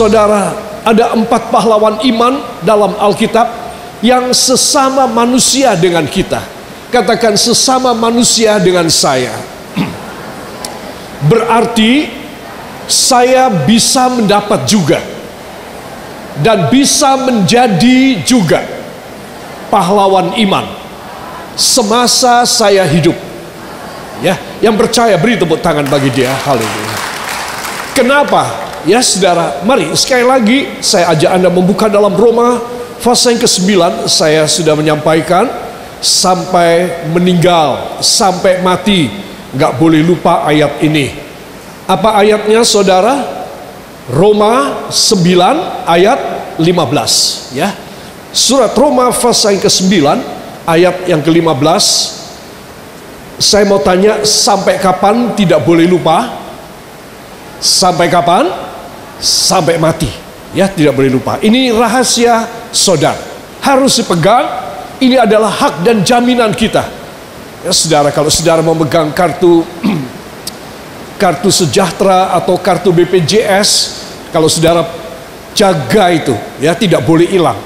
Saudara, ada 4 pahlawan iman dalam Alkitab yang sesama manusia dengan kita. Katakan, sesama manusia dengan saya. Berarti saya bisa mendapat juga dan bisa menjadi juga pahlawan iman semasa saya hidup. Ya, yang percaya beri tepuk tangan bagi dia. Haleluya. Kenapa? Ya saudara, mari sekali lagi saya ajak Anda membuka dalam Roma pasal yang ke-9. Saya sudah menyampaikan sampai meninggal, sampai mati, nggak boleh lupa ayat ini. Apa ayatnya saudara? Roma 9 ayat 15 ya. Surat Roma pasal yang ke-9 ayat yang ke-15. Saya mau tanya, sampai kapan tidak boleh lupa? Sampai kapan? Sampai mati. Ya, tidak boleh lupa. Ini rahasia saudara. Harus dipegang. Ini adalah hak dan jaminan kita. Ya, saudara, kalau saudara memegang kartu sejahtera atau kartu BPJS, kalau saudara jaga itu, ya tidak boleh hilang.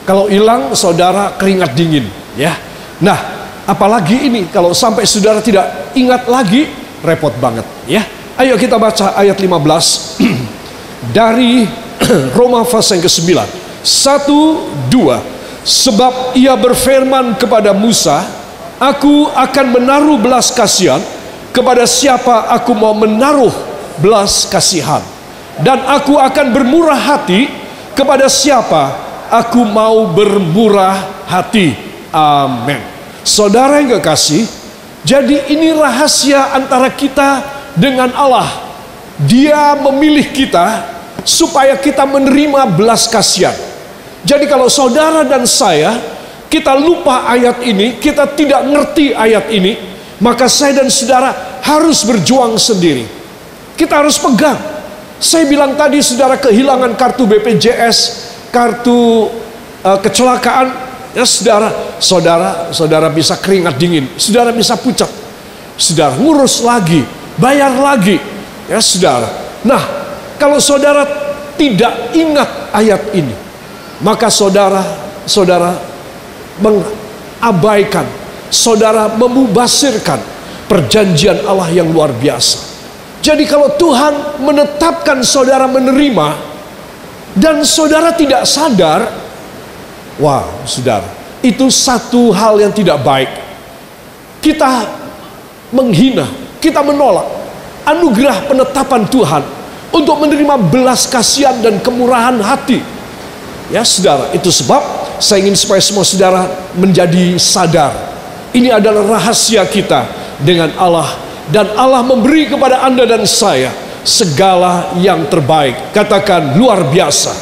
Kalau hilang, saudara keringat dingin. Ya, nah, apalagi ini kalau sampai saudara tidak ingat lagi, repot banget. Ya, ayo kita baca ayat 15 dari Roma pasal yang ke-9. 1, 2. Sebab ia berfirman kepada Musa, aku akan menaruh belas kasihan kepada siapa aku mau menaruh belas kasihan, dan aku akan bermurah hati kepada siapa aku mau bermurah hati. Amin. Saudara yang kekasih, jadi ini rahasia antara kita dengan Allah. Dia memilih kita supaya kita menerima belas kasihan. Jadi kalau saudara dan saya, kita lupa ayat ini, kita tidak ngerti ayat ini, maka saya dan saudara harus berjuang sendiri. Kita harus pegang. Saya bilang tadi, saudara kehilangan kartu BPJS, kartu kecelakaan, ya saudara bisa keringat dingin, saudara bisa pucat, saudara ngurus lagi, bayar lagi, ya saudara. Nah, kalau saudara tidak ingat ayat ini, maka saudara mengabaikan, saudara memubasirkan perjanjian Allah yang luar biasa. Jadi kalau Tuhan menetapkan saudara menerima dan saudara tidak sadar, wah saudara, itu satu hal yang tidak baik. Kita menghina, kita menolak anugerah penetapan Tuhan untuk menerima belas kasihan dan kemurahan hati. Ya saudara, itu sebab saya ingin supaya semua saudara menjadi sadar. Ini adalah rahasia kita dengan Allah, dan Allah memberi kepada Anda dan saya segala yang terbaik. Katakan luar biasa.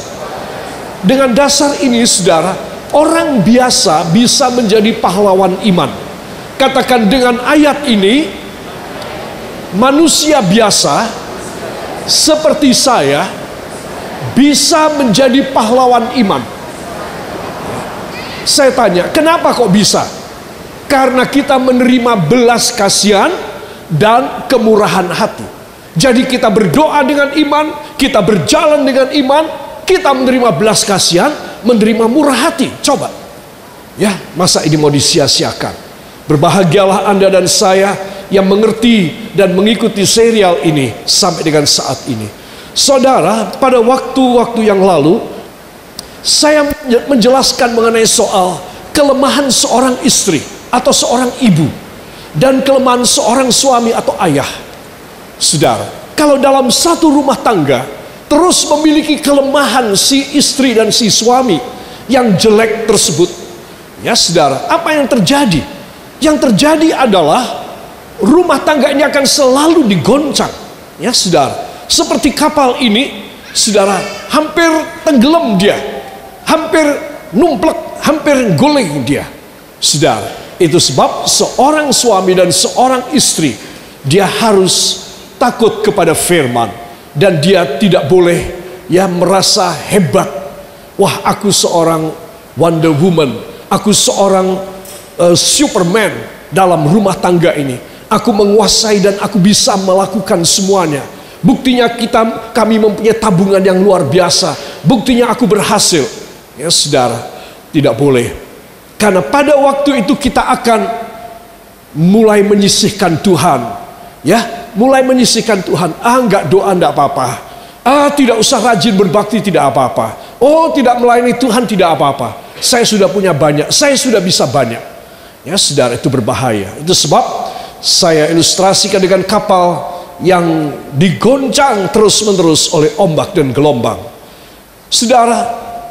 Dengan dasar ini saudara, orang biasa bisa menjadi pahlawan iman. Katakan dengan ayat ini, manusia biasa seperti saya bisa menjadi pahlawan iman. Saya tanya, kenapa kok bisa? Karena kita menerima belas kasihan dan kemurahan hati. Jadi kita berdoa dengan iman, kita berjalan dengan iman, kita menerima belas kasihan, menerima murah hati. Coba, ya, masa ini mau disia-siakan? Berbahagialah Anda dan saya yang mengerti dan mengikuti serial ini sampai dengan saat ini. Saudara, pada waktu-waktu yang lalu saya menjelaskan mengenai soal kelemahan seorang istri atau seorang ibu dan kelemahan seorang suami atau ayah. Saudara, kalau dalam satu rumah tangga terus memiliki kelemahan si istri dan si suami yang jelek tersebut, ya saudara, apa yang terjadi? Yang terjadi adalah rumah tangga ini akan selalu digoncang. Ya saudara, seperti kapal ini, saudara, hampir tenggelam dia, hampir numplek, hampir guling dia. Saudara, itu sebab seorang suami dan seorang istri, dia harus takut kepada firman, dan dia tidak boleh ya merasa hebat. Wah, aku seorang Wonder Woman, aku seorang Superman dalam rumah tangga ini. Aku menguasai dan aku bisa melakukan semuanya. Buktinya kami mempunyai tabungan yang luar biasa. Buktinya aku berhasil. Ya saudara, tidak boleh. Karena pada waktu itu kita akan mulai menyisihkan Tuhan. Ya, mulai menyisihkan Tuhan. Enggak doa, enggak apa-apa. Tidak usah rajin berbakti, tidak apa-apa. Oh, tidak melayani Tuhan, tidak apa-apa. Saya sudah punya banyak, saya sudah bisa banyak. Ya saudara, itu berbahaya. Itu sebab saya ilustrasikan dengan kapal yang digoncang terus-menerus oleh ombak dan gelombang. Saudara,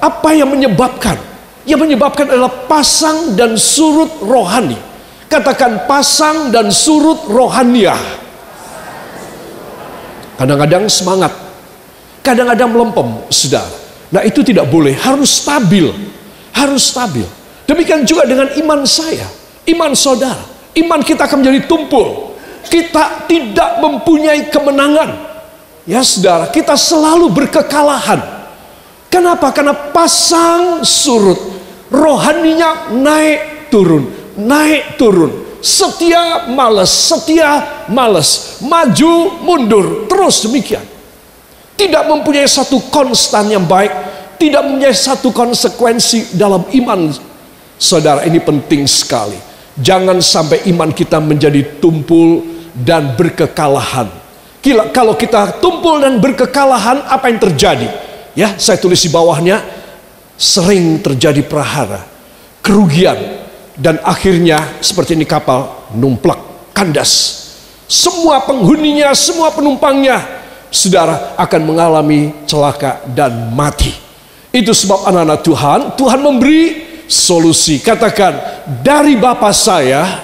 apa yang menyebabkan? Yang menyebabkan adalah pasang dan surut rohani. Katakan pasang dan surut rohaniah. Kadang-kadang semangat, kadang-kadang melempem, saudara. Nah, itu tidak boleh, harus stabil. Harus stabil. Demikian juga dengan iman saya, iman saudara. Iman kita akan menjadi tumpul. Kita tidak mempunyai kemenangan. Ya saudara, kita selalu berkekalahan. Kenapa? Karena pasang surut. Rohaninya naik turun, naik turun. Setia malas, maju mundur, terus demikian. Tidak mempunyai satu konstan yang baik, tidak mempunyai satu konsekuensi dalam iman. Saudara, ini penting sekali. Jangan sampai iman kita menjadi tumpul dan berkekalahan. Kalau kita tumpul dan berkekalahan, apa yang terjadi? Ya, saya tulis di bawahnya, sering terjadi prahara, kerugian, dan akhirnya seperti ini kapal numplak, kandas. Semua penghuninya, semua penumpangnya, saudara, akan mengalami celaka dan mati. Itu sebab anak-anak Tuhan, Tuhan memberi solusi. Katakan, dari Bapa saya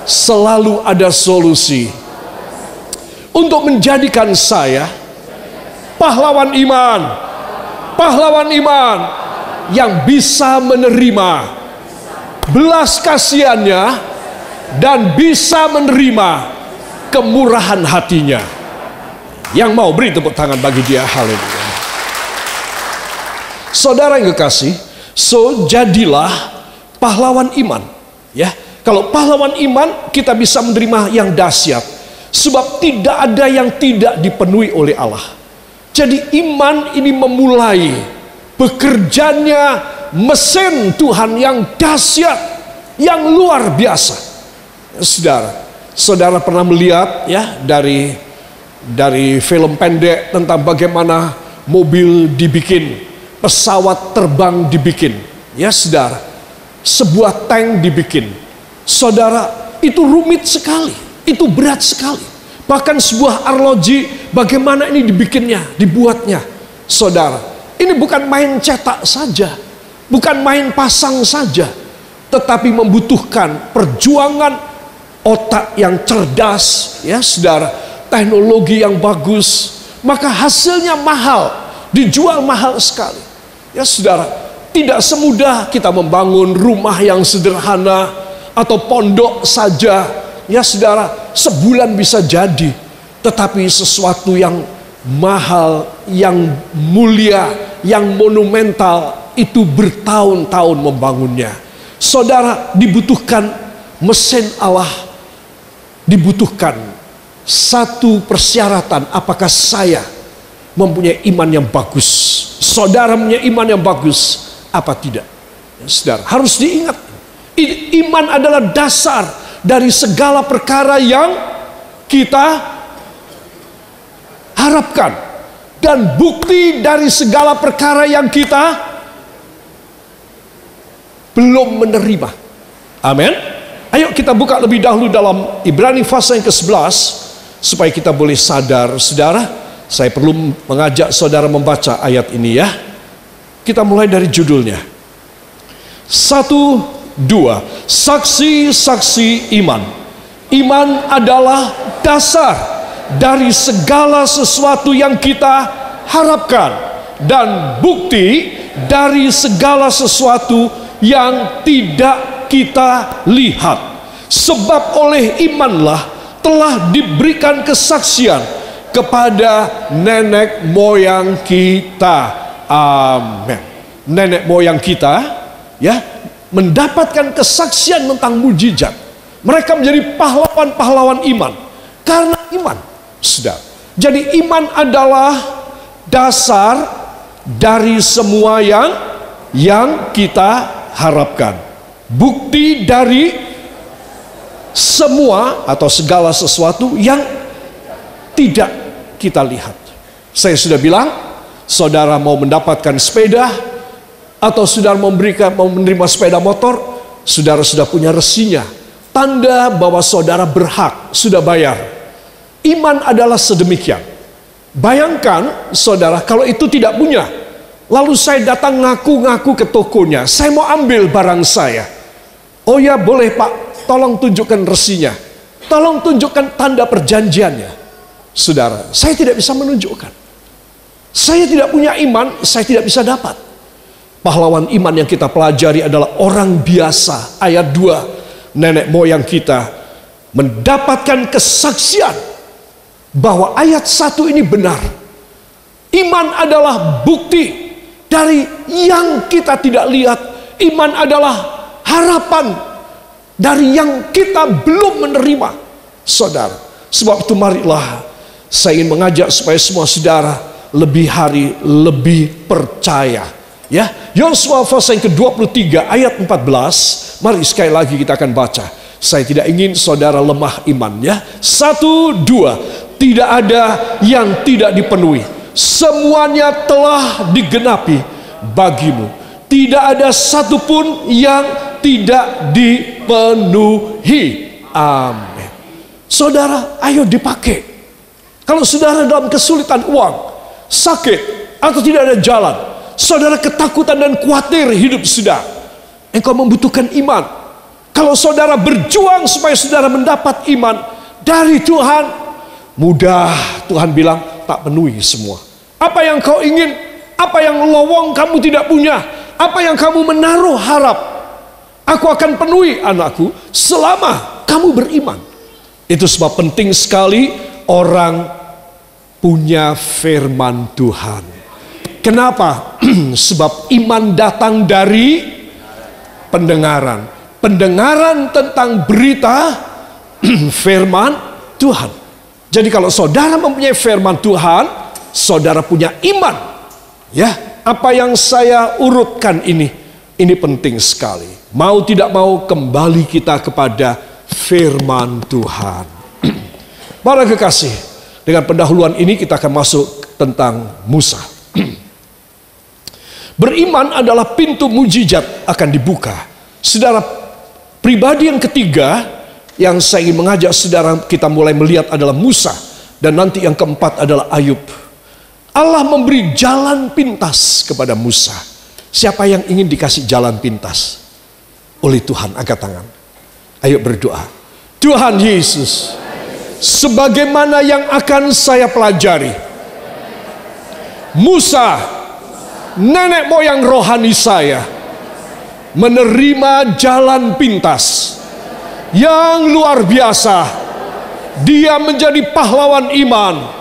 selalu ada solusi untuk menjadikan saya pahlawan iman. Pahlawan iman yang bisa menerima belas kasihannya dan bisa menerima kemurahan hatinya. Yang mau beri tepuk tangan bagi dia. Haleluya. Saudara yang kekasih, jadilah pahlawan iman. Ya, kalau pahlawan iman, kita bisa menerima yang dahsyat. Sebab tidak ada yang tidak dipenuhi oleh Allah. Jadi iman ini memulai bekerjanya mesin Tuhan yang dahsyat, yang luar biasa. Saudara pernah melihat ya dari film pendek tentang bagaimana mobil dibikin, pesawat terbang dibikin, ya saudara, sebuah tank dibikin. Saudara, itu rumit sekali, itu berat sekali. Bahkan sebuah arloji, bagaimana ini dibuatnya. Saudara, ini bukan main cetak saja, bukan main pasang saja, tetapi membutuhkan perjuangan otak yang cerdas, ya saudara, teknologi yang bagus, maka hasilnya mahal, dijual mahal sekali. Ya saudara, tidak semudah kita membangun rumah yang sederhana atau pondok saja. Ya saudara, sebulan bisa jadi, tetapi sesuatu yang mahal, yang mulia, yang monumental, itu bertahun-tahun membangunnya. Saudara, dibutuhkan mesin Allah, dibutuhkan satu persyaratan. Apakah saya mempunyai iman yang bagus? Saudara punya iman yang bagus apa tidak? Ya, saudara, harus diingat, iman adalah dasar dari segala perkara yang kita harapkan, dan bukti dari segala perkara yang kita belum menerima. Amin. Ayo kita buka lebih dahulu dalam Ibrani pasal yang ke-11 supaya kita boleh sadar. Saudara, saya perlu mengajak saudara membaca ayat ini ya. Kita mulai dari judulnya. 1, 2. Saksi-saksi iman. Iman adalah dasar dari segala sesuatu yang kita harapkan, dan bukti dari segala sesuatu yang tidak kita lihat. Sebab oleh imanlah telah diberikan kesaksian kepada nenek moyang kita. Amin. Nenek moyang kita ya mendapatkan kesaksian tentang mujizat. Mereka menjadi pahlawan-pahlawan iman karena iman. Saudara, Jadi iman adalah dasar dari semua yang kita harapkan. Bukti dari semua atau segala sesuatu yang tidak kita lihat. Saya sudah bilang, saudara mau mendapatkan sepeda atau saudara mau menerima sepeda motor, saudara sudah punya resinya. Tanda bahwa saudara berhak, sudah bayar. Iman adalah sedemikian. Bayangkan saudara kalau itu tidak punya, lalu saya datang ngaku-ngaku ke tokonya, saya mau ambil barang saya. Oh ya boleh Pak, tolong tunjukkan resinya, tolong tunjukkan tanda perjanjiannya. Saudara, saya tidak bisa menunjukkan. Saya tidak punya iman, saya tidak bisa dapat. Pahlawan iman yang kita pelajari adalah orang biasa. Ayat 2, nenek moyang kita mendapatkan kesaksian bahwa ayat 1 ini benar. Iman adalah bukti dari yang kita tidak lihat. Iman adalah harapan dari yang kita belum menerima. Saudara, sebab itu marilah saya ingin mengajak supaya semua saudara lebih hari lebih percaya. Ya, Yosua pasal yang ke-23 ayat 14. Mari sekali lagi kita akan baca. Saya tidak ingin saudara lemah iman ya. 1, 2. Tidak ada yang tidak dipenuhi. Semuanya telah digenapi bagimu. Tidak ada satupun yang tidak dipenuhi. Amin. Saudara, ayo dipakai. Kalau saudara dalam kesulitan uang, sakit, atau tidak ada jalan, saudara ketakutan dan khawatir hidup saudara, engkau membutuhkan iman. Kalau saudara berjuang supaya saudara mendapat iman dari Tuhan, mudah. Tuhan bilang tak penuhi semua. Apa yang kau ingin, apa yang lowong kamu tidak punya, apa yang kamu menaruh harap, aku akan penuhi anakku selama kamu beriman. Itu sebab penting sekali orang punya firman Tuhan. Kenapa? Sebab iman datang dari pendengaran. Pendengaran tentang berita firman Tuhan. Jadi kalau saudara mempunyai firman Tuhan, saudara punya iman. Ya, apa yang saya urutkan ini penting sekali. Mau tidak mau kembali kita kepada firman Tuhan. Para kekasih, dengan pendahuluan ini kita akan masuk tentang Musa. Beriman adalah pintu mujizat akan dibuka. Saudara, pribadi yang ketiga yang saya ingin mengajak saudara kita mulai melihat adalah Musa. Dan nanti yang keempat adalah Ayub. Allah memberi jalan pintas kepada Musa. Siapa yang ingin dikasih jalan pintas oleh Tuhan? Angkat tangan. Ayo berdoa. Tuhan Yesus, sebagaimana yang akan saya pelajari, Musa, nenek moyang rohani saya, menerima jalan pintas yang luar biasa. Dia menjadi pahlawan iman.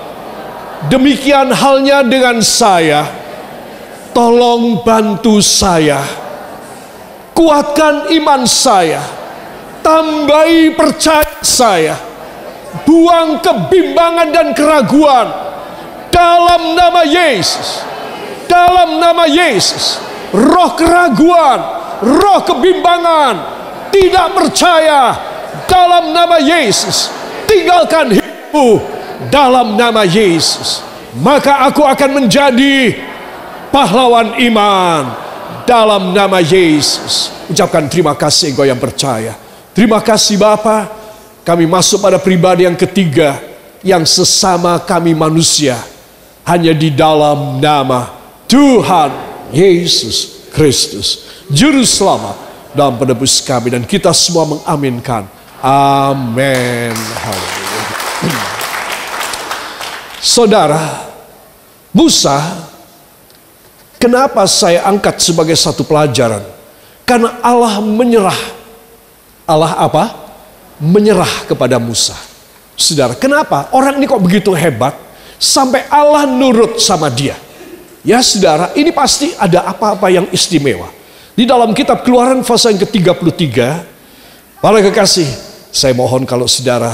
Demikian halnya dengan saya. Tolong bantu saya, kuatkan iman saya, tambahi percaya saya, buang kebimbangan dan keraguan dalam nama Yesus. Dalam nama Yesus, roh keraguan, roh kebimbangan, tidak percaya, dalam nama Yesus, tinggalkan hidupmu dalam nama Yesus. Maka aku akan menjadi pahlawan iman dalam nama Yesus. Ucapkan terima kasih engkau yang percaya. Terima kasih Bapa. Kami masuk pada pribadi yang ketiga, yang sesama kami manusia, hanya di dalam nama Tuhan Yesus Kristus, Juru Selamat dan Penebus kami. Dan kita semua mengaminkan. Amin. Saudara, Musa, kenapa saya angkat sebagai satu pelajaran? Karena Allah menyerah. Allah apa? Menyerah kepada Musa. Saudara, kenapa? Orang ini kok begitu hebat sampai Allah nurut sama dia. Ya saudara, ini pasti ada apa-apa yang istimewa. Di dalam kitab Keluaran pasal yang ke-33, para kekasih, saya mohon kalau saudara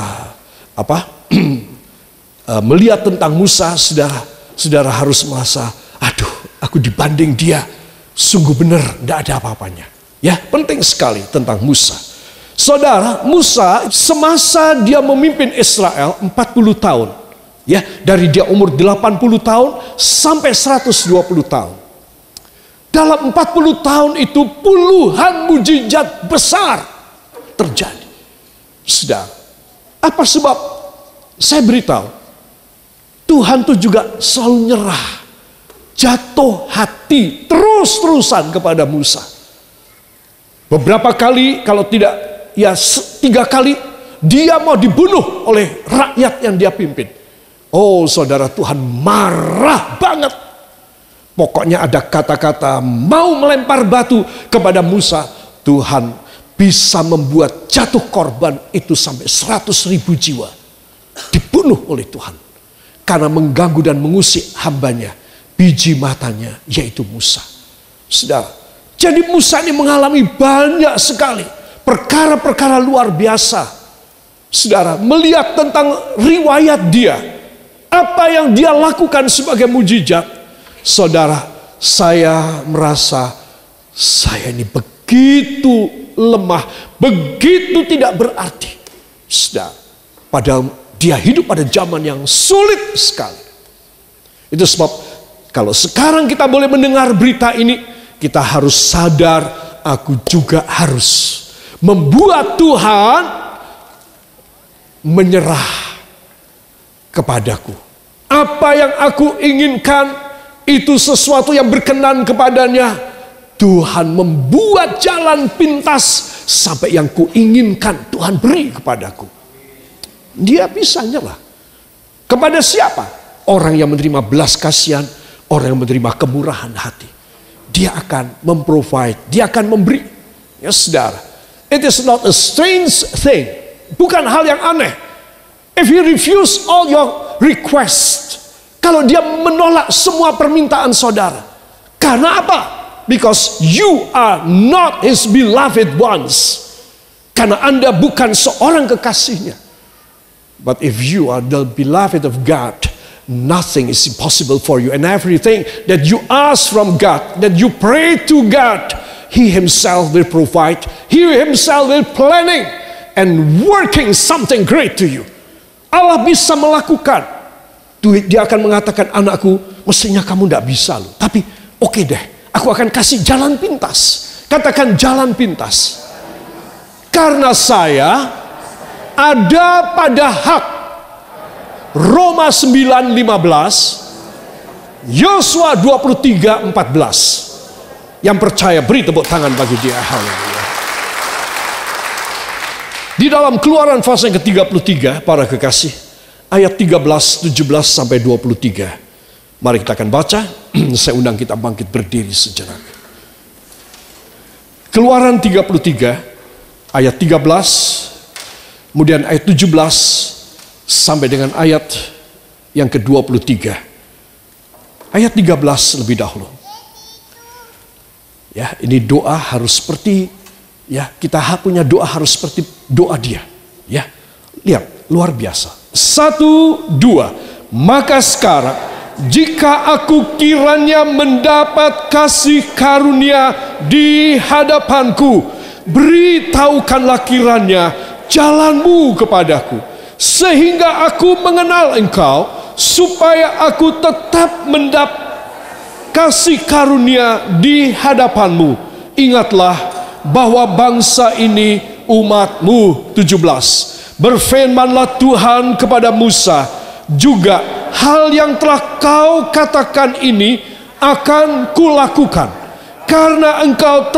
melihat tentang Musa, saudara harus merasa, aduh, aku dibanding dia, sungguh benar, tidak ada apa-apanya. Ya, penting sekali tentang Musa. Saudara, Musa semasa dia memimpin Israel 40 tahun. Ya, dari dia umur 80 tahun sampai 120 tahun. Dalam 40 tahun itu puluhan mujizat besar terjadi. Saudara, apa sebab? Saya beritahu, Tuhan tuh juga selalu nyerah, jatuh hati terus-terusan kepada Musa. Beberapa kali, kalau tidak ya 3 kali, dia mau dibunuh oleh rakyat yang dia pimpin. Oh saudara, Tuhan marah banget. Pokoknya ada kata-kata mau melempar batu kepada Musa. Tuhan bisa membuat jatuh korban itu sampai 100.000 jiwa. Dibunuh oleh Tuhan. Karena mengganggu dan mengusik hambanya, biji matanya, yaitu Musa. Saudara, jadi Musa ini mengalami banyak sekali perkara-perkara luar biasa. Saudara, melihat tentang riwayat dia, apa yang dia lakukan sebagai mujizat, saudara, saya merasa saya ini begitu lemah, begitu tidak berarti. Saudara, padahal dia hidup pada zaman yang sulit sekali. Itu sebab kalau sekarang kita boleh mendengar berita ini, kita harus sadar, aku juga harus membuat Tuhan menyerah kepadaku. Apa yang aku inginkan itu sesuatu yang berkenan kepadanya. Tuhan membuat jalan pintas sampai yang kuinginkan Tuhan beri kepadaku. Dia bisa nyerah. Kepada siapa? Orang yang menerima belas kasihan, orang yang menerima kemurahan hati. Dia akan memprovide, dia akan memberi. Ya saudara, it is not a strange thing. Bukan hal yang aneh. If he refuse all your request, kalau dia menolak semua permintaan saudara. Karena apa? Because you are not his beloved ones. Karena Anda bukan seorang kekasihnya. But if you are the beloved of God, nothing is impossible for you. And everything that you ask from God, that you pray to God, He Himself will provide. He Himself will planning and working something great to you. Allah bisa melakukan. Dia akan mengatakan, anakku, mestinya kamu tidak bisa loh. Tapi oke deh, aku akan kasih jalan pintas. Katakan jalan pintas. Karena saya ada pada hak. Roma 9:15, Yosua 23:14. Yang percaya beri tepuk tangan bagi dia. Haleluya. Di dalam Keluaran pasal yang ke-33, para kekasih, ayat 13, 17 sampai 23. Mari kita akan baca. Saya undang kita bangkit berdiri sejenak. Keluaran 33 ayat 13, kemudian ayat 17 sampai dengan ayat yang ke-23. Ayat 13 lebih dahulu. Ya, ini doa harus seperti, ya, kita punya doa harus seperti doa dia. Ya, lihat, luar biasa. 1, 2. Maka sekarang, jika aku kiranya mendapat kasih karunia di hadapanku, beritahukanlah kiranya jalanmu kepadaku, sehingga aku mengenal engkau, supaya aku tetap mendapat kasih karunia di hadapanmu. Ingatlah bahwa bangsa ini umatmu. 17. Berfirmanlah Tuhan kepada Musa, juga hal yang telah kau katakan ini akan kulakukan, karena engkau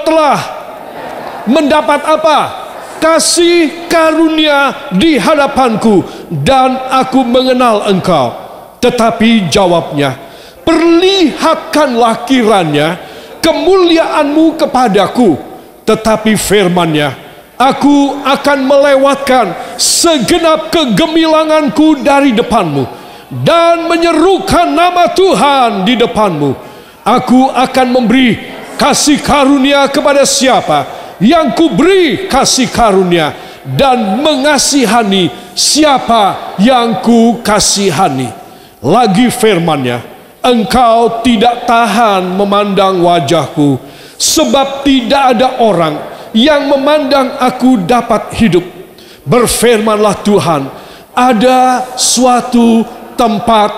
telah mendapat apa? Kasih karunia di hadapanku, dan aku mengenal engkau. Tetapi jawabnya, perlihatkanlah kiranya kemuliaanmu kepadaku. Tetapi firmannya, aku akan melewatkan segenap kegemilanganku dari depanmu, dan menyerukan nama Tuhan di depanmu. Aku akan memberi kasih karunia kepada siapa yang kuberi kasih karunia, dan mengasihani siapa yang ku kasihani. Lagi firman-Nya, engkau tidak tahan memandang wajahku, sebab tidak ada orang yang memandang aku dapat hidup. Berfirmanlah Tuhan, ada suatu tempat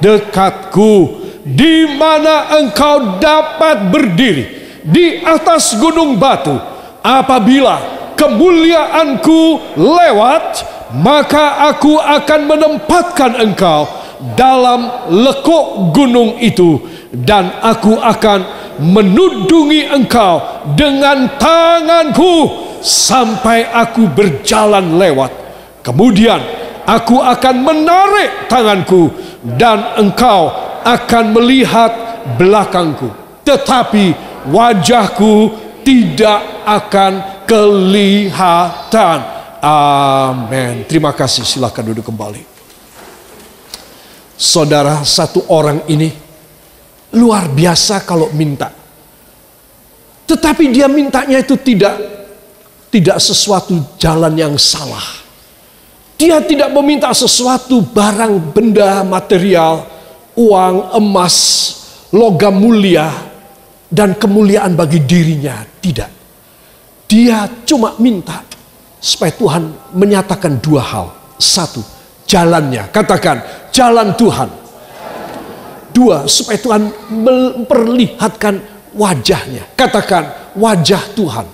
dekatku, di mana engkau dapat berdiri di atas gunung batu. Apabila kemuliaanku lewat, maka aku akan menempatkan engkau dalam lekuk gunung itu, dan aku akan menudungi engkau dengan tanganku sampai aku berjalan lewat. Kemudian aku akan menarik tanganku dan engkau akan melihat belakangku, tetapi wajahku tidak akan kelihatan. Amin. Terima kasih. Silakan duduk kembali. Saudara, satu orang ini luar biasa kalau minta. Tetapi dia mintanya itu tidak sesuatu jalan yang salah. Dia tidak meminta sesuatu barang, benda, material, uang, emas, logam mulia, dan kemuliaan bagi dirinya. Tidak. Dia cuma minta supaya Tuhan menyatakan dua hal. Satu, jalannya. Katakan, jalan Tuhan. Dua, supaya Tuhan memperlihatkan wajahnya. Katakan, wajah Tuhan.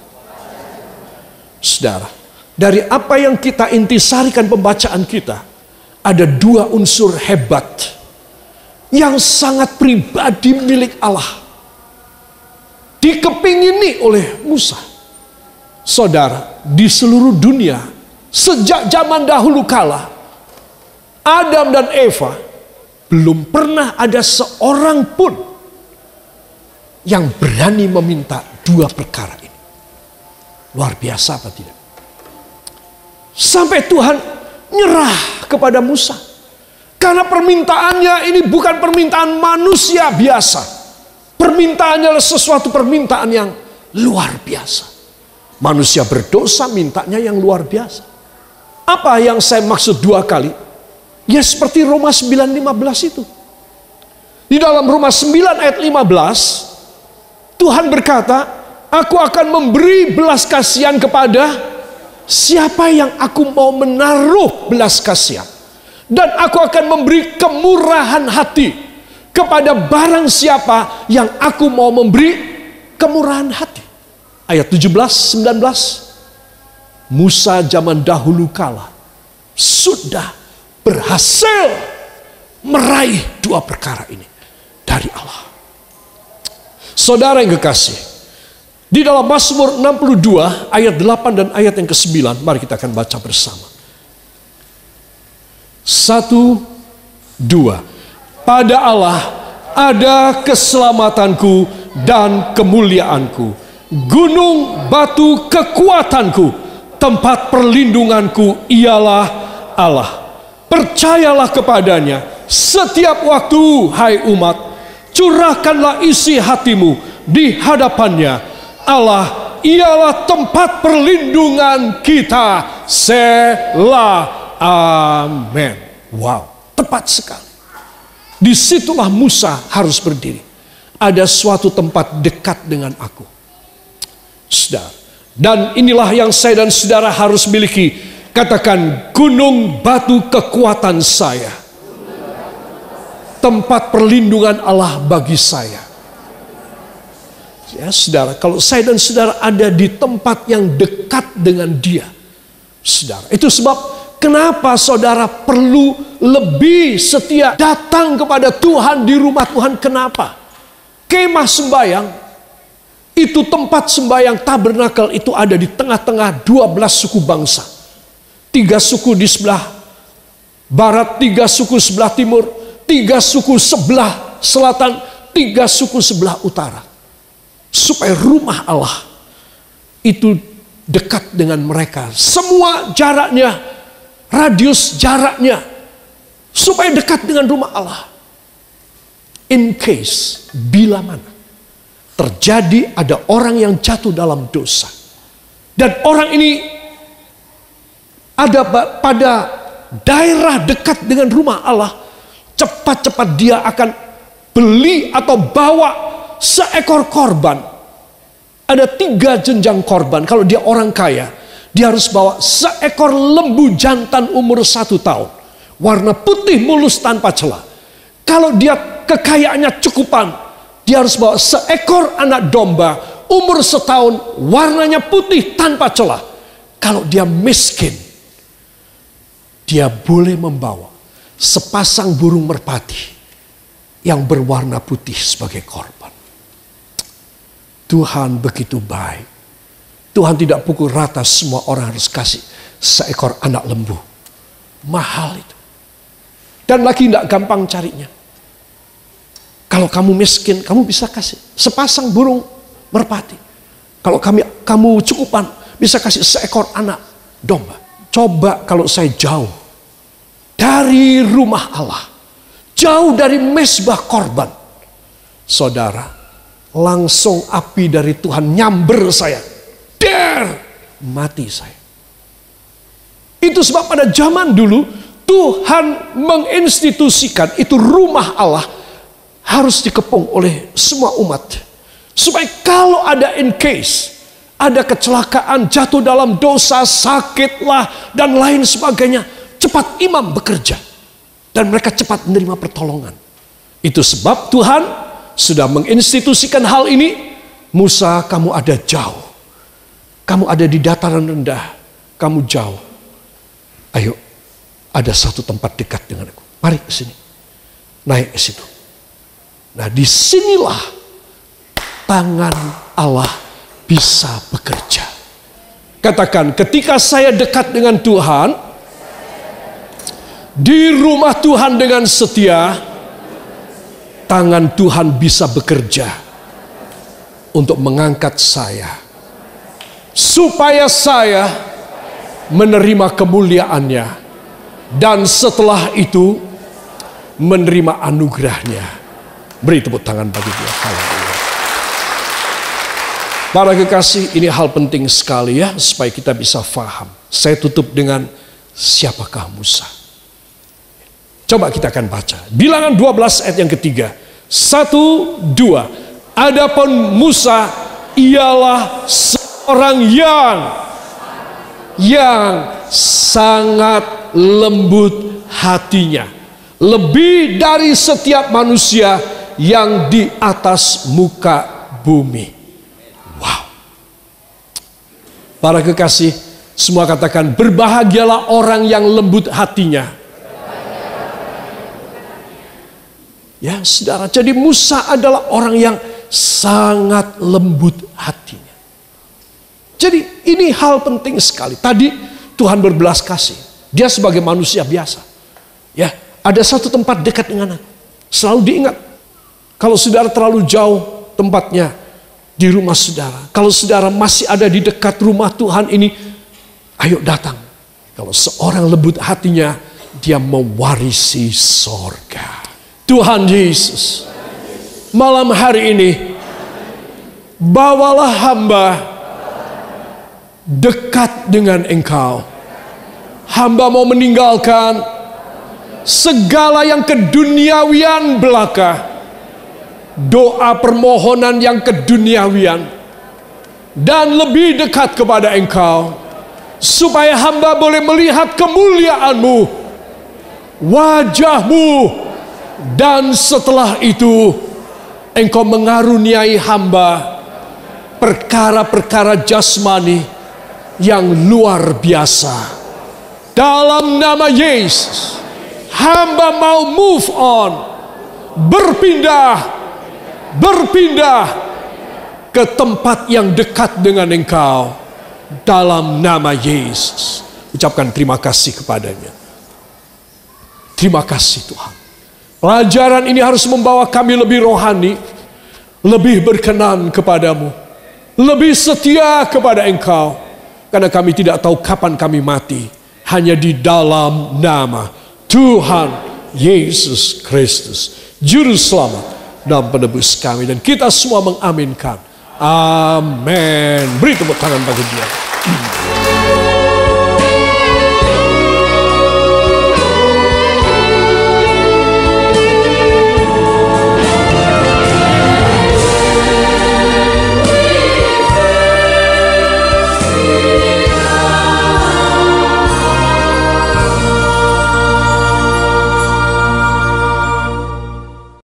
Saudara, dari apa yang kita intisarikan pembacaan kita, ada dua unsur hebat yang sangat pribadi milik Allah, dikepingini oleh Musa. Saudara, di seluruh dunia sejak zaman dahulu kala, Adam dan Eva, belum pernah ada seorang pun yang berani meminta dua perkara ini. Luar biasa apa tidak? Sampai Tuhan nyerah kepada Musa. Karena permintaannya ini bukan permintaan manusia biasa. Permintaannya adalah sesuatu permintaan yang luar biasa. Manusia berdosa mintanya yang luar biasa. Apa yang saya maksud dua kali? Ya seperti Roma 9:15 itu. Di dalam Roma 9 ayat 15, Tuhan berkata, aku akan memberi belas kasihan kepada siapa yang aku mau menaruh belas kasihan. Dan aku akan memberi kemurahan hati kepada barang siapa yang aku mau memberi kemurahan hati. Ayat 17-19. Musa zaman dahulu kala sudah berhasil meraih dua perkara ini dari Allah. Saudara yang kekasih, di dalam Mazmur 62 ayat 8 dan ayat yang ke-9, mari kita akan baca bersama. 1, 2. Pada Allah ada keselamatanku dan kemuliaanku, gunung batu kekuatanku, tempat perlindunganku ialah Allah. Percayalah kepadanya setiap waktu, hai umat, curahkanlah isi hatimu di hadapannya. Allah ialah tempat perlindungan kita. Selah. Amin. Wow, tepat sekali. Disitulah Musa harus berdiri. Ada suatu tempat dekat dengan aku. Saudara, dan inilah yang saya dan saudara harus miliki. Katakan, gunung batu kekuatan saya, tempat perlindungan Allah bagi saya. Ya saudara, kalau saya dan saudara ada di tempat yang dekat dengan Dia, saudara, itu sebab kenapa saudara perlu lebih setia datang kepada Tuhan di rumah Tuhan. Kenapa? Kemah sembayang, itu tempat sembayang tabernakel itu ada di tengah-tengah 12 suku bangsa. 3 suku di sebelah barat, 3 suku sebelah timur, 3 suku sebelah selatan, 3 suku sebelah utara. Supaya rumah Allah itu dekat dengan mereka. Semua jaraknya, radius jaraknya, supaya dekat dengan rumah Allah. In case, bila mana terjadi ada orang yang jatuh dalam dosa, dan orang ini ada pada daerah dekat dengan rumah Allah, cepat-cepat dia akan beli atau bawa seekor korban. Ada 3 jenjang korban. Kalau dia orang kaya, dia harus bawa seekor lembu jantan umur 1 tahun. Warna putih mulus tanpa celah. Kalau dia kekayaannya cukupan, dia harus bawa seekor anak domba umur 1 tahun, warnanya putih tanpa celah. Kalau dia miskin, dia boleh membawa sepasang burung merpati yang berwarna putih sebagai korban. Tuhan begitu baik. Tuhan tidak pukul rata semua orang harus kasih seekor anak lembu. Mahal itu. Dan lagi tidak gampang carinya. Kalau kamu miskin, kamu bisa kasih sepasang burung merpati. Kalau kamu cukupan, bisa kasih seekor anak domba. Coba kalau saya jauh dari rumah Allah, jauh dari mezbah korban, saudara, langsung api dari Tuhan nyamber saya, mati saya. Itu sebab pada zaman dulu Tuhan menginstitusikan itu rumah Allah harus dikepung oleh semua umat. Supaya kalau ada in case, ada kecelakaan, jatuh dalam dosa, sakitlah, dan lain sebagainya, cepat imam bekerja. Dan mereka cepat menerima pertolongan. Itu sebab Tuhan sudah menginstitusikan hal ini. Musa, kamu ada jauh. Kamu ada di dataran rendah. Kamu jauh. Ayo, ada satu tempat dekat dengan aku. Mari ke sini. Naik ke situ. Nah, disinilah tangan Allah bisa bekerja. Katakan, ketika saya dekat dengan Tuhan, di rumah Tuhan dengan setia, tangan Tuhan bisa bekerja untuk mengangkat saya, supaya saya menerima kemuliaannya, dan setelah itu menerima anugerahnya. Beri tepuk tangan bagi dia. Haleluya. Para kekasih, ini hal penting sekali ya, supaya kita bisa faham. Saya tutup dengan siapakah Musa. Coba kita akan baca. Bilangan 12 ayat yang ketiga. 1, 2. Adapun Musa ialah seorang yang sangat lembut hatinya, lebih dari setiap manusia yang di atas muka bumi. Wow. Para kekasih, semua katakan, berbahagialah orang yang lembut hatinya. Ya, saudara, jadi Musa adalah orang yang sangat lembut hatinya. Jadi ini hal penting sekali. Tadi Tuhan berbelas kasih. Dia sebagai manusia biasa. Ya, ada satu tempat dekat dengan aku. Selalu diingat. Kalau saudara terlalu jauh tempatnya di rumah saudara. Kalau saudara masih ada di dekat rumah Tuhan ini, ayo datang. Kalau seorang lembut hatinya, dia mewarisi sorga. Tuhan Yesus, malam hari ini, bawalah hamba dekat dengan Engkau. Hamba mau meninggalkan segala yang keduniawian belaka, doa permohonan yang keduniawian, dan lebih dekat kepada Engkau, supaya hamba boleh melihat kemuliaan-Mu, wajah-Mu, dan setelah itu Engkau mengaruniai hamba perkara-perkara jasmani yang luar biasa. Dalam nama Yesus, hamba mau move on, berpindah ke tempat yang dekat dengan Engkau. Dalam nama Yesus, ucapkan terima kasih kepadanya. Terima kasih Tuhan. Pelajaran ini harus membawa kami lebih rohani, lebih berkenan kepadamu, lebih setia kepada Engkau. Karena kami tidak tahu kapan kami mati. Hanya di dalam nama Tuhan Yesus Kristus, Juru Selamat dan Penebus kami. Dan kita semua mengaminkan. Amin. Beri tepuk tangan bagi dia.